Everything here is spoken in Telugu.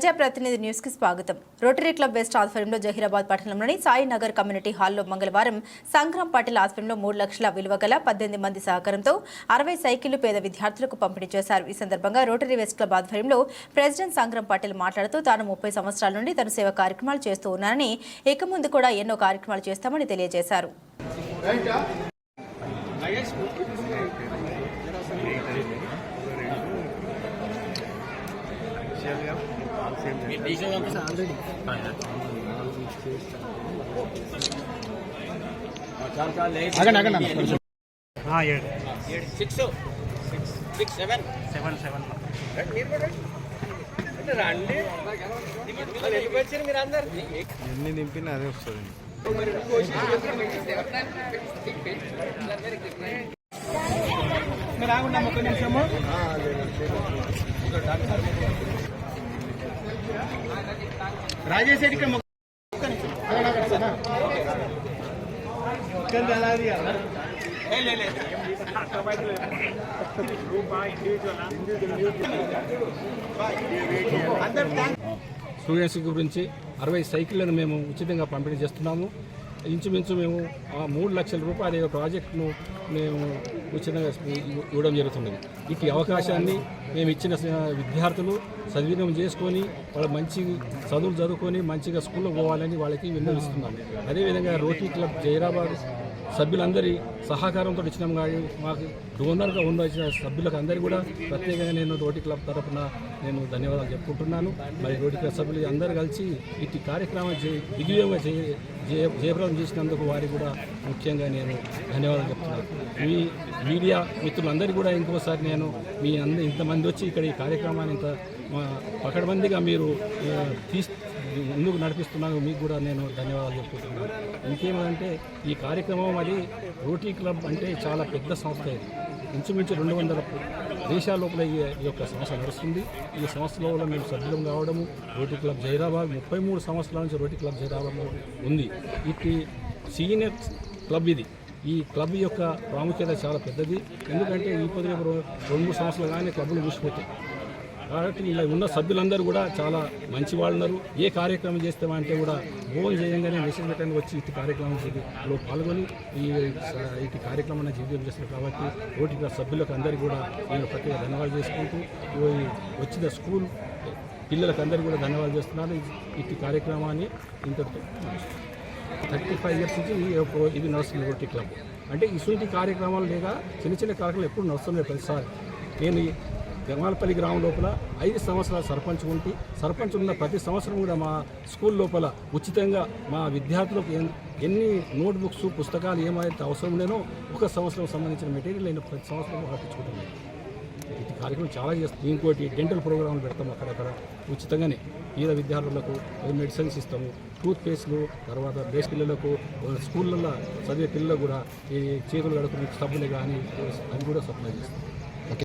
ప్రజాప్రతినిధి న్యూస్ కి స్వాగతం. రోటరీ క్లబ్ వెస్ట్ ఆధ్వర్యంలో జహీరాబాద్ పట్టణంలోని సాయి నగర్ కమ్యూనిటీ హాల్లో మంగళవారం సంగ్రామ్ పాటిల్ ఆధ్వర్యంలో 3 లక్షల విలువ గల 18 మంది సహకారంతో 60 సైకిళ్లు పేద విద్యార్థులకు పంపిణీ చేశారు. ఈ సందర్భంగా రోటరీ వెస్ట్ క్లబ్ ఆధ్వర్యంలో ప్రెసిడెంట్ సంగ్రామ్ పాటిల్ మాట్లాడుతూ తాను 30 సంవత్సరాల నుండి తన సేవ కార్యక్రమాలు చేస్తూ ఉన్నానని, ఇక ముందు కూడా ఎన్నో కార్యక్రమాలు చేస్తామని తెలియజేశారు. ఎన్ని నింపినా అదే వస్తుంది. రాజేష్ రెడ్డి స్టూడెంట్స్ గురించి 60 సైకిళ్లను మేము ఉచితంగా పంపిణీ చేస్తున్నాము. ఇంచుమించు మేము 3 లక్షల రూపాయల ప్రాజెక్టును మేము ఉచితంగా ఇవ్వడం జరుగుతున్నది. ఈ అవకాశాన్ని మేము ఇచ్చిన విద్యార్థులు సద్వినియోగం చేసుకొని వాళ్ళు మంచి చదువులు చదువుకొని మంచిగా స్కూల్లో పోవాలని వాళ్ళకి విన్నవిస్తున్నాము. అదేవిధంగా రోటరీ క్లబ్ జహీరాబాద్ సభ్యులందరి సహకారంతో ఇచ్చినాం. కానీ మాకు డోనర్గా ఉన్న సభ్యులకు అందరికీ కూడా ప్రత్యేకంగా నేను రోటరీ క్లబ్ తరఫున నేను ధన్యవాదాలు చెప్పుకుంటున్నాను. మరి రోటరీ క్లబ్ సభ్యులు అందరూ కలిసి ఇటు కార్యక్రమం దిగ్విజయంగా జయప్రదం చేసినందుకు వారికి కూడా ముఖ్యంగా నేను ధన్యవాదాలు చెప్తున్నాను. మీ మీడియా మిత్రులందరికీ కూడా ఇంకోసారి నేను మీ ఇంతమంది వచ్చి ఇక్కడ ఈ కార్యక్రమాన్ని ఇంత పకడ్బందీగా మీరు ముందుకు నడిపిస్తున్నాను. మీకు కూడా నేను ధన్యవాదాలు చెప్పుకుంటున్నాను. ఇంకేమంటే ఈ కార్యక్రమం అది రోటరీ క్లబ్ అంటే చాలా పెద్ద సంస్థ. ఇది ఇంచుమించు 200 దేశాల లోపల ఈ యొక్క సంస్థ నడుస్తుంది. ఈ సంస్థలో మేము సభ్యులం కావడము రోటరీ క్లబ్ జహీరాబాద్ 33 సంవత్సరాల నుంచి రోటరీ క్లబ్ జహీరాబాద్లో ఉంది. ఇది సీనియర్ క్లబ్. ఇది ఈ క్లబ్ యొక్క ప్రాముఖ్యత చాలా పెద్దది. ఎందుకంటే ఈ 2-3 సంవత్సరాలు కానీ క్లబ్లు మూసిపోతాయి. కాబట్టి ఇలా ఉన్న సభ్యులందరూ కూడా చాలా మంచి వాళ్ళు ఉన్నారు. ఏ కార్యక్రమం చేస్తామంటే కూడా ఫోన్ చేయంగానే మెసేజ్ పెట్టడానికి వచ్చి ఇటు కార్యక్రమంలో పాల్గొని ఇటు కార్యక్రమాన్ని జీవితం చేస్తున్నారు. కాబట్టి రోటరీ క్లబ్ సభ్యులకు అందరికీ కూడా నేను ప్రత్యేక ధన్యవాదాలు చేసుకుంటూ వచ్చిన స్కూల్ పిల్లలకు అందరికీ కూడా ధన్యవాదాలు చేస్తున్నాను. ఇటు కార్యక్రమాన్ని ఇంతటితో 35 ఇయర్స్ నుంచి ఇది నడుస్తుంది రోటరీ క్లబ్. అంటే ఇటువంటి కార్యక్రమాలు లేక చిన్న చిన్న కార్యక్రమాలు ఎప్పుడు నడుస్తున్నాయి. ప్రతిసారి నేను జమాలపల్లి గ్రామం లోపల 5 సంవత్సరాలు సర్పంచ్ ఉన్న ప్రతి సంవత్సరం కూడా మా స్కూల్ లోపల ఉచితంగా మా విద్యార్థులకు ఎన్ని నోట్బుక్స్ పుస్తకాలు ఏమైతే అవసరం లేనో ఒక సంవత్సరం సంబంధించిన మెటీరియల్ అయిన ప్రతి సంవత్సరం ఆపించుకుంటున్నాం. ఈ కార్యక్రమం చాలా చేస్తాం. ఇంకోటి డెంటల్ ప్రోగ్రాంలు పెడతాము. అక్కడక్కడ ఉచితంగానే పేద విద్యార్థులకు మెడిసిన్స్ ఇస్తాము. టూత్ పేస్ట్లు, తర్వాత బేస్ పిల్లలకు స్కూళ్ళల్లో చదివే పిల్లలకు కూడా ఈ చేతులు కడుక్కునే సబ్బులు కానీ అవి కూడా సప్లై చేస్తాం.